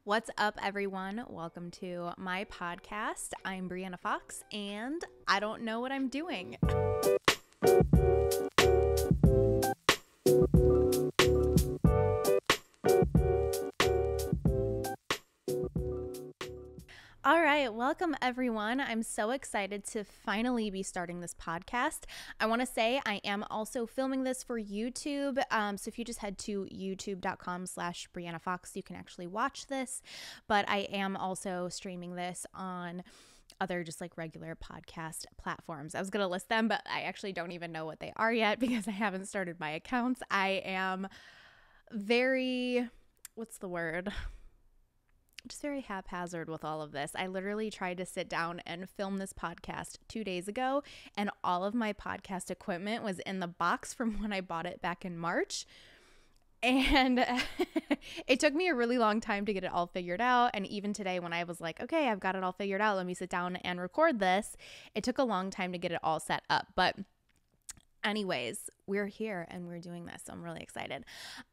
What's up, everyone? Welcome to my podcast. I'm Brianna Fox, and I don't know what I'm doing. All right, welcome everyone. I'm so excited to finally be starting this podcast. I want to say I am also filming this for YouTube. So if you just head to youtube.com/Brianna Fox, you can actually watch this. But I am also streaming this on other just like regular podcast platforms. I was going to list them, but I actually don't even know what they are yet because I haven't started my accounts. I am very, what's the word? Just very haphazard with all of this. I literally tried to sit down and film this podcast 2 days ago, and all of my podcast equipment was in the box from when I bought it back in March. And it took me a really long time to get it all figured out. And even today, when I was like, okay, I've got it all figured out, let me sit down and record this, it took a long time to get it all set up. But anyways, we're here and we're doing this, so I'm really excited.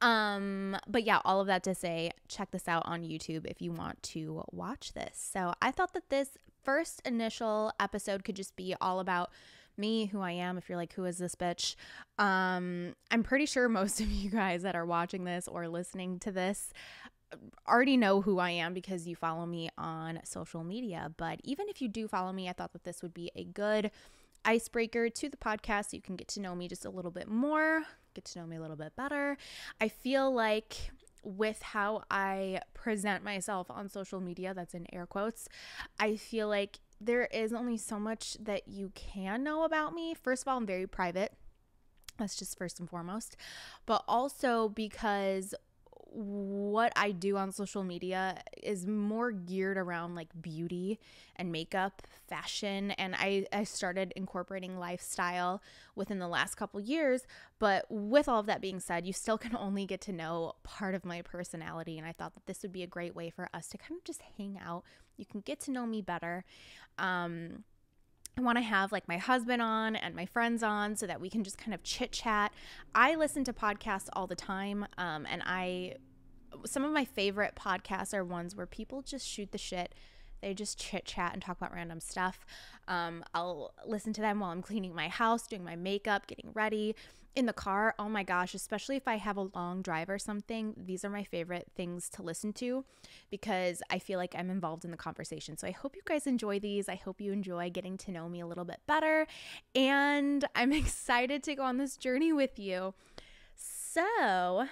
But yeah, all of that to say, check this out on YouTube if you want to watch this. So I thought that this first initial episode could just be all about me, who I am. If you're like, who is this bitch? I'm pretty sure most of you guys that are watching this or listening to this already know who I am because you follow me on social media. But even if you do follow me, I thought that this would be a good icebreaker to the podcast so you can get to know me just a little bit more, get to know me a little bit better. I feel like with how I present myself on social media, that's in air quotes, I feel like there is only so much that you can know about me. First of all, I'm very private. That's just first and foremost. But also because what I do on social media is more geared around like beauty and makeup, fashion, and I started incorporating lifestyle within the last couple years. But with all of that being said, you still can only get to know part of my personality, and I thought that this would be a great way for us to kind of just hang out. You can get to know me better. I want to have like my husband on and my friends on so that we can just kind of chit chat. I listen to podcasts all the time, and some of my favorite podcasts are ones where people just shoot the shit. They just chit chat and talk about random stuff. I'll listen to them while I'm cleaning my house, doing my makeup, getting ready, in the car. Oh my gosh, especially if I have a long drive or something, these are my favorite things to listen to because I feel like I'm involved in the conversation. So I hope you guys enjoy these. I hope you enjoy getting to know me a little bit better. And I'm excited to go on this journey with you. So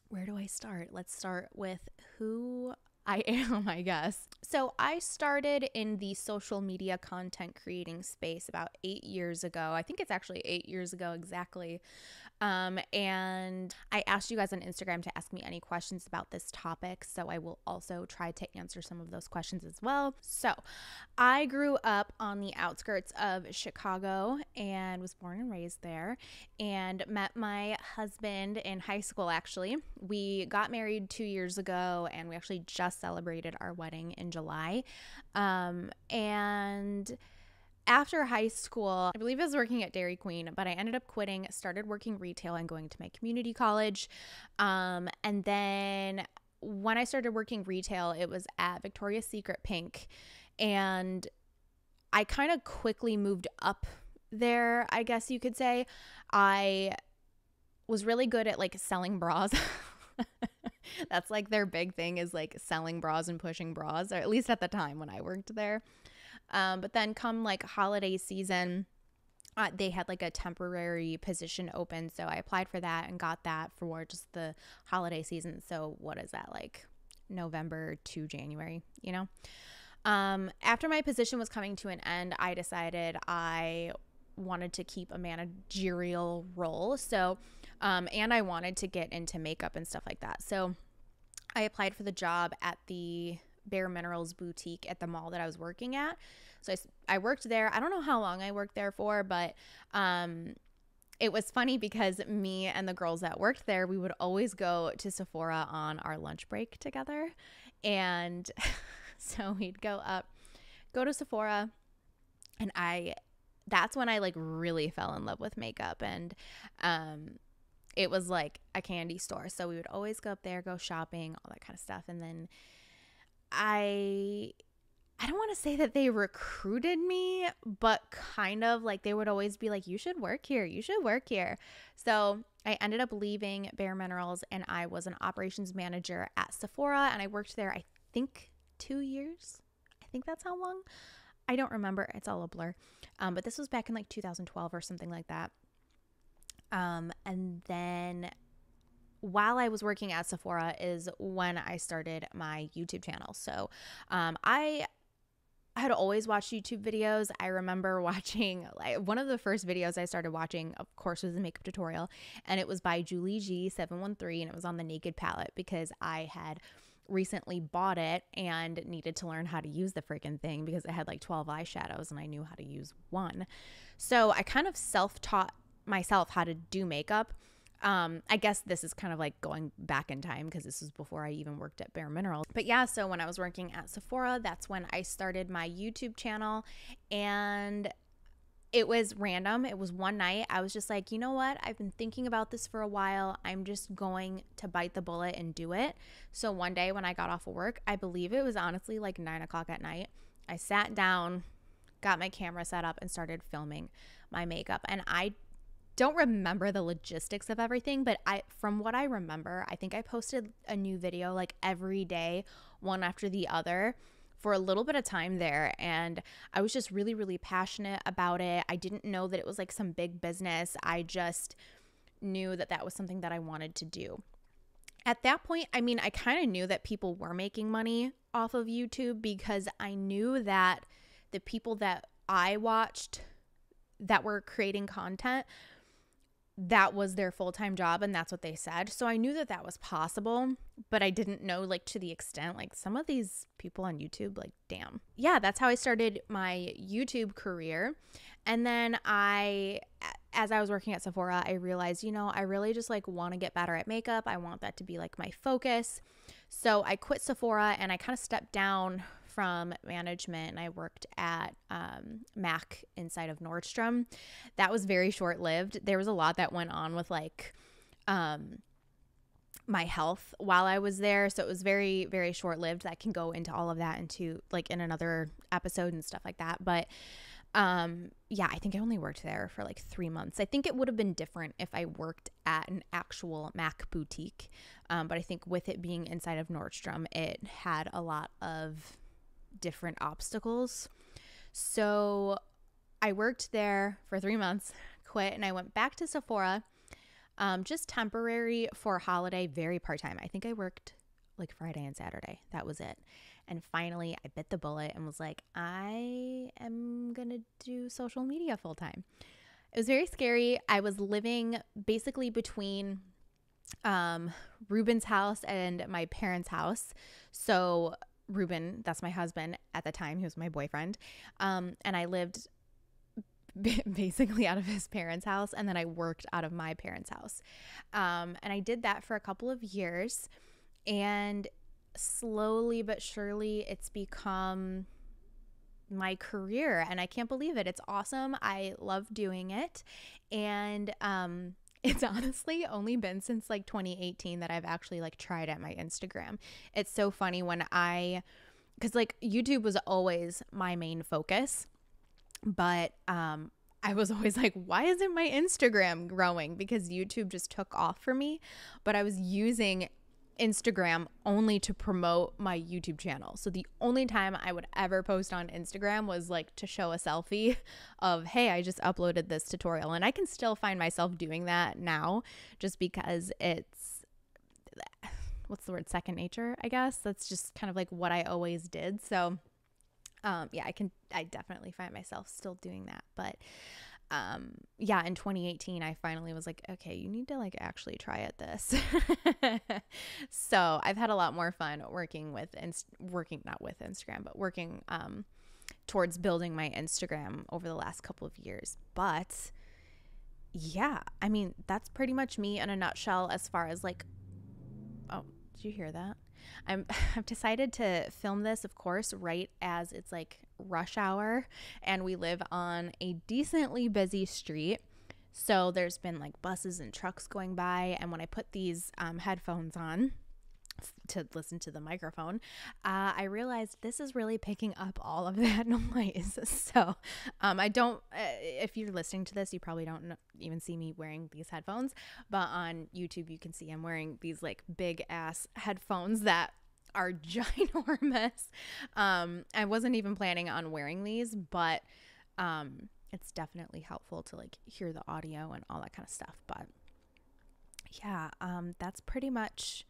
where do I start? Let's start with who I am, I guess. So I started in the social media content creating space about 8 years ago. I think it's actually 8 years ago exactly. And I asked you guys on Instagram to ask me any questions about this topic. So I will also try to answer some of those questions as well. So I grew up on the outskirts of Chicago and was born and raised there and met my husband in high school, actually. We got married 2 years ago and we actually just celebrated our wedding in July. And after high school, I believe I was working at Dairy Queen, but I ended up quitting, started working retail and going to my community college. And then when I started working retail, it was at Victoria's Secret Pink. And I kind of quickly moved up there, I guess you could say. I was really good at like selling bras. That's like their big thing is like selling bras and pushing bras, or at least at the time when I worked there. But then come like holiday season, they had like a temporary position open. So I applied for that and got that for just the holiday season. So what is that, like November to January, you know? After my position was coming to an end, I decided I wanted to keep a managerial role. So, and I wanted to get into makeup and stuff like that. So I applied for the job at the Bare Minerals boutique at the mall that I was working at. So I worked there. I don't know how long I worked there for, but it was funny because me and the girls that worked there, we would always go to Sephora on our lunch break together. And so we'd go to Sephora, and that's when I like really fell in love with makeup. And it was like a candy store. So we would always go up there, go shopping, all that kind of stuff. And then I don't want to say that they recruited me, but kind of like they would always be like, you should work here. You should work here. So I ended up leaving Bare Minerals and I was an operations manager at Sephora, and I worked there, I think 2 years. I think that's how long. I don't remember. It's all a blur. But this was back in like 2012 or something like that. And then while I was working at Sephora is when I started my YouTube channel. So I had always watched YouTube videos. I remember watching, like, one of the first videos I started watching, of course, was a makeup tutorial, and it was by Julie G713, and it was on the Naked palette because I had recently bought it and needed to learn how to use the freaking thing because it had like 12 eyeshadows and I knew how to use one. So I kind of self-taught myself how to do makeup. I guess this is kind of like going back in time because this was before I even worked at Bare Minerals. But yeah, so when I was working at Sephora, that's when I started my YouTube channel, and it was random. It was one night. I was just like, you know what? I've been thinking about this for a while. I'm just going to bite the bullet and do it. So one day when I got off of work, I believe it was honestly like 9 o'clock at night, I sat down, got my camera set up, and started filming my makeup. And I don't remember the logistics of everything, but from what I remember, I think I posted a new video like every day, one after the other, for a little bit of time there. And I was just really, really passionate about it. I didn't know that it was like some big business. I just knew that that was something that I wanted to do. At that point, I mean, I kind of knew that people were making money off of YouTube because I knew that the people that I watched that were creating content, that was their full-time job, and that's what they said. So I knew that that was possible, but I didn't know like to the extent, like some of these people on YouTube, like, damn. Yeah, that's how I started my YouTube career. And then as I was working at Sephora, I realized, you know, I really just like want to get better at makeup. I want that to be like my focus. So I quit Sephora and I kind of stepped down from management, and I worked at MAC inside of Nordstrom. That was very short-lived. There was a lot that went on with like my health while I was there, so it was very, very short-lived. I can go into all of that into like in another episode and stuff like that. But yeah, I think I only worked there for like 3 months. I think it would have been different if I worked at an actual MAC boutique, but I think with it being inside of Nordstrom, it had a lot of different obstacles. So I worked there for 3 months, quit, and I went back to Sephora, just temporary for a holiday, very part-time. I think I worked like Friday and Saturday. That was it. And finally I bit the bullet and was like, I am gonna do social media full-time. It was very scary. I was living basically between Ruben's house and my parents' house. So Ruben, that's my husband at the time, he was my boyfriend, and I lived basically out of his parents' house, and then I worked out of my parents' house, and I did that for a couple of years, and slowly but surely it's become my career, and I can't believe it. It's awesome. I love doing it, and it's honestly only been since like 2018 that I've actually like tried at my Instagram. It's so funny because like YouTube was always my main focus, but I was always like, why isn't my Instagram growing? Because YouTube just took off for me, but I was using Instagram only to promote my YouTube channel. So the only time I would ever post on Instagram was like to show a selfie of, hey, I just uploaded this tutorial. And I can still find myself doing that now just because it's, what's the word, second nature, I guess. That's just kind of like what I always did. So yeah, I definitely find myself still doing that. But yeah, in 2018, I finally was like, okay, you need to like actually try at this. So I've had a lot more fun working towards building my Instagram over the last couple of years. But yeah, I mean, that's pretty much me in a nutshell as far as like, oh, did you hear that? I've decided to film this, of course, right as it's like rush hour and we live on a decently busy street. So there's been like buses and trucks going by. And when I put these headphones on to listen to the microphone, I realized this is really picking up all of that noise. So I don't, if you're listening to this, you probably don't even see me wearing these headphones, but on YouTube, you can see I'm wearing these like big ass headphones that are ginormous. I wasn't even planning on wearing these, but it's definitely helpful to like hear the audio and all that kind of stuff. But yeah, that's pretty much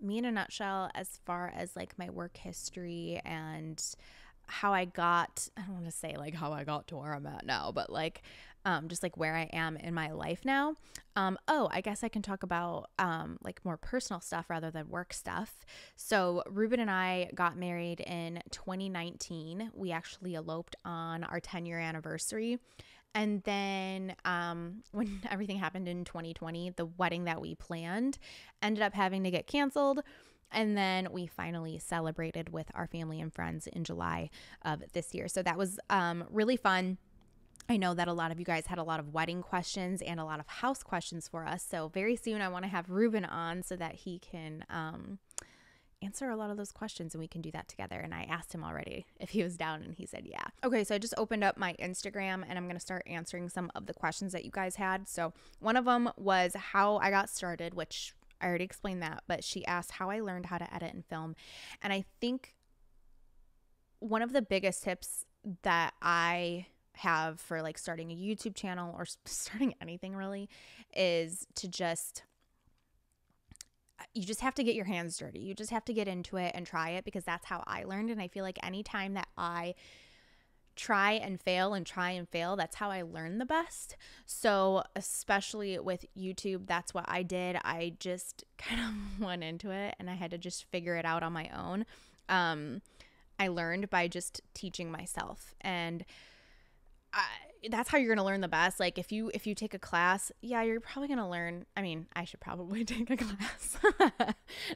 me in a nutshell as far as like my work history and how I got, I don't want to say like how I got to where I'm at now, but like just like where I am in my life now. I guess I can talk about like more personal stuff rather than work stuff. So Ruben and I got married in 2019. We actually eloped on our 10-year anniversary. And then when everything happened in 2020, the wedding that we planned ended up having to get canceled. And then we finally celebrated with our family and friends in July of this year. So that was really fun. I know that a lot of you guys had a lot of wedding questions and a lot of house questions for us. So very soon I want to have Ruben on so that he can answer a lot of those questions and we can do that together. And I asked him already if he was down and he said yeah. Okay, so I just opened up my Instagram and I'm going to start answering some of the questions that you guys had. So one of them was how I got started, which I already explained that, but she asked how I learned how to edit and film. And I think one of the biggest tips that I have for like starting a YouTube channel or starting anything really is to you just have to get your hands dirty. You just have to get into it and try it, because that's how I learned. And I feel like anytime that I try and fail, that's how I learn the best. So especially with YouTube, that's what I did. I just kind of went into it and I had to just figure it out on my own. I learned by just teaching myself, and that's how you're going to learn the best. Like if you take a class, yeah, you're probably going to learn. I mean, I should probably take a class.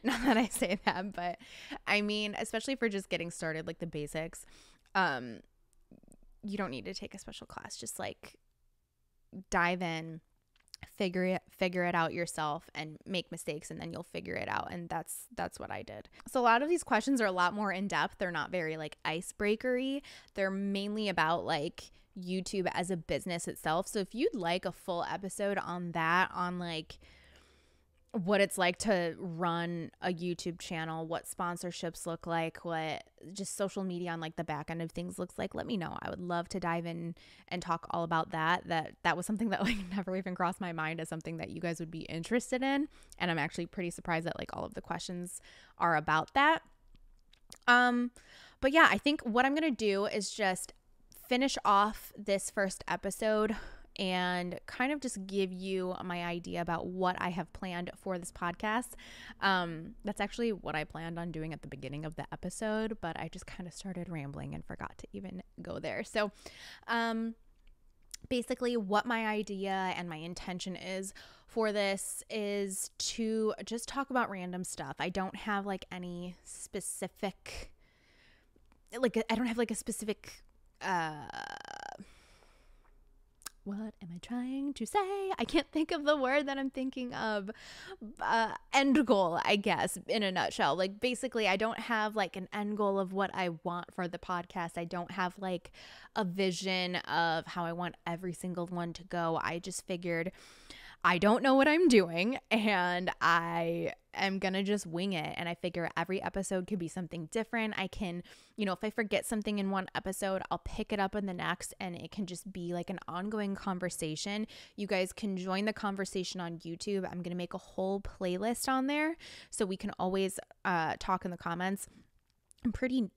Not that I say that, but I mean, especially for just getting started, like the basics, you don't need to take a special class. Just like dive in, figure it out yourself and make mistakes, and then you'll figure it out. And that's what I did. So a lot of these questions are a lot more in depth. They're not very like icebreakery. They're mainly about like YouTube as a business itself. So if you'd like a full episode on that, on like what it's like to run a YouTube channel, what sponsorships look like, what just social media on like the back end of things looks like, let me know. I would love to dive in and talk all about that. That was something that like never even crossed my mind as something that you guys would be interested in. And I'm actually pretty surprised that like all of the questions are about that. But yeah, I think what I'm going to do is just finish off this first episode and kind of just give you my idea about what I have planned for this podcast. That's actually what I planned on doing at the beginning of the episode, but I just kind of started rambling and forgot to even go there. So basically what my idea and my intention is for this is to just talk about random stuff. I don't have like any specific, like I don't have like a specific what am I trying to say? I can't think of the word that I'm thinking of. End goal, I guess, in a nutshell. Like basically, I don't have like an end goal of what I want for the podcast. I don't have like a vision of how I want every single one to go. I just figured I don't know what I'm doing and I am going to just wing it. And I figure every episode could be something different. I can, if I forget something in one episode, I'll pick it up in the next, and it can just be like an ongoing conversation. You guys can join the conversation on YouTube. I'm going to make a whole playlist on there so we can always talk in the comments. I'm pretty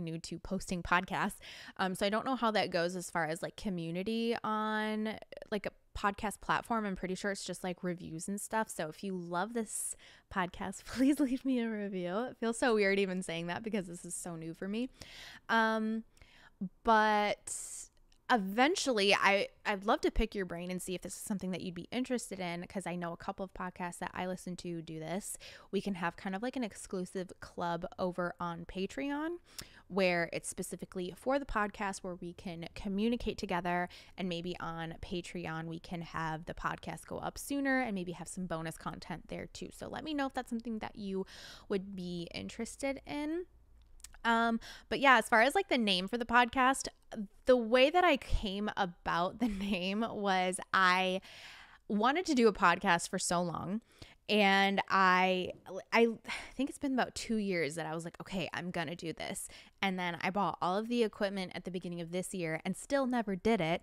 new to posting podcasts. So I don't know how that goes as far as like community on like a podcast platform. I'm pretty sure it's just like reviews and stuff. So if you love this podcast, please leave me a review. It feels so weird even saying that because this is so new for me. But eventually I'd love to pick your brain and see if this is something that you'd be interested in, because I know a couple of podcasts that I listen to do this. We can have kind of like an exclusive club over on Patreon where it's specifically for the podcast, where we can communicate together, and maybe on Patreon we can have the podcast go up sooner and maybe have some bonus content there too. So let me know if that's something that you would be interested in. But yeah, as far as like the name for the podcast, the way that I came about the name was I wanted to do a podcast for so long. And I think it's been about 2 years that I was like, okay, I'm going to do this. And then I bought all of the equipment at the beginning of this year and still never did it.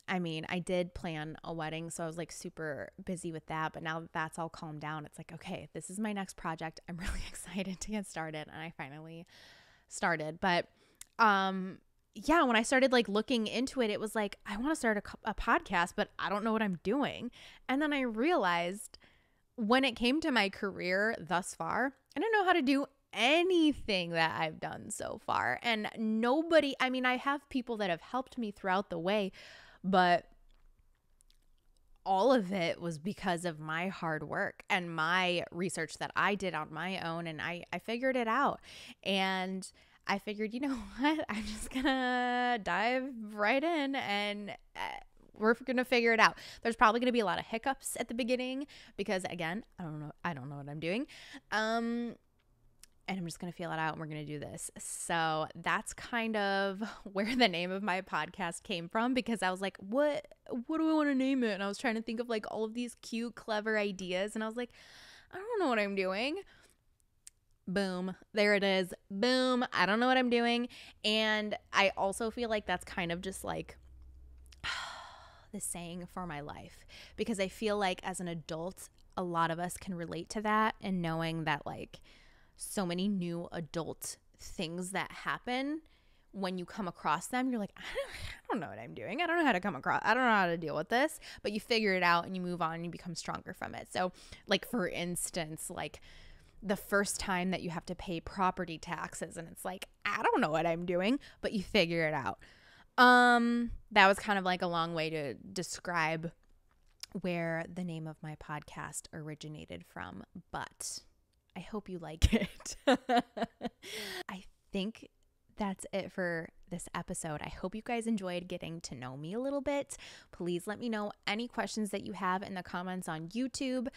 I mean, I did plan a wedding, so I was like super busy with that. But now that that's all calmed down, it's like, okay, this is my next project. I'm really excited to get started. And I finally started. But yeah, when I started like looking into it, it was like, I want to start a podcast, but I don't know what I'm doing. And then I realized when it came to my career thus far, I don't know how to do anything that I've done so far. And nobody, I mean, I have people that have helped me throughout the way, but all of it was because of my hard work and my research that I did on my own. And I figured it out. And I figured, you know what, I'm just gonna dive right in and we're gonna figure it out. There's probably gonna be a lot of hiccups at the beginning because, again, I don't know what I'm doing. And I'm just gonna feel it out and we're gonna do this. So that's kind of where the name of my podcast came from, because I was like, what do I want to name it? And I was trying to think of like all of these cute, clever ideas, and I was like, I don't know what I'm doing. Boom. There it is. Boom. I don't know what I'm doing. And I also feel like that's kind of just like the saying for my life, because I feel like as an adult, a lot of us can relate to that, and knowing that like so many new adult things that happen, when you come across them, you're like, I don't know what I'm doing. I don't know how to come across. I don't know how to deal with this, but you figure it out and you move on and you become stronger from it. So like, for instance, like the first time that you have to pay property taxes, and it's like, I don't know what I'm doing, but you figure it out. That was kind of like a long way to describe where the name of my podcast originated from, but I hope you like it. I think that's it for this episode. I hope you guys enjoyed getting to know me a little bit. Please let me know any questions that you have in the comments on YouTube.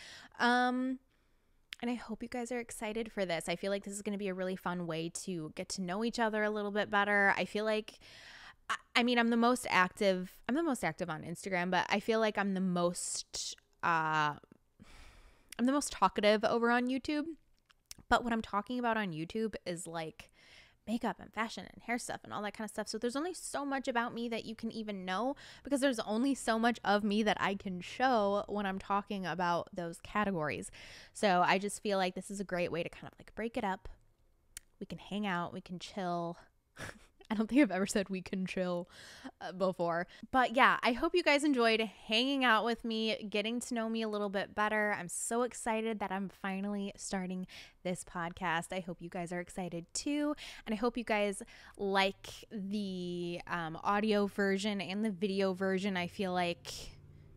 And I hope you guys are excited for this. I feel like this is going to be a really fun way to get to know each other a little bit better. I feel like, I mean, I'm the most active on Instagram, but I feel like I'm the most talkative over on YouTube. But what I'm talking about on YouTube is like makeup and fashion and hair stuff and all that kind of stuff. So there's only so much about me that you can even know, because there's only so much of me that I can show when I'm talking about those categories. So I just feel like this is a great way to kind of like break it up. We can hang out, we can chill. I don't think I've ever said we can chill before. But yeah, I hope you guys enjoyed hanging out with me, getting to know me a little bit better. I'm so excited that I'm finally starting this podcast. I hope you guys are excited too. And I hope you guys like the audio version and the video version. I feel like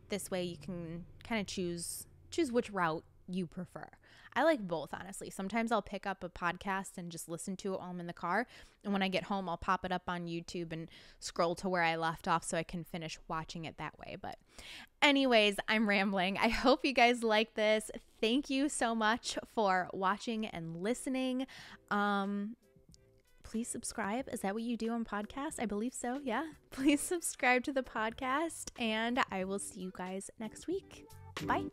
this way you can kind of choose which route you prefer. I like both, honestly. Sometimes I'll pick up a podcast and just listen to it while I'm in the car. And when I get home, I'll pop it up on YouTube and scroll to where I left off so I can finish watching it that way. But anyways, I'm rambling. I hope you guys like this. Thank you so much for watching and listening. Please subscribe. Is that what you do on podcasts? I believe so. Yeah. Please subscribe to the podcast, and I will see you guys next week. Bye.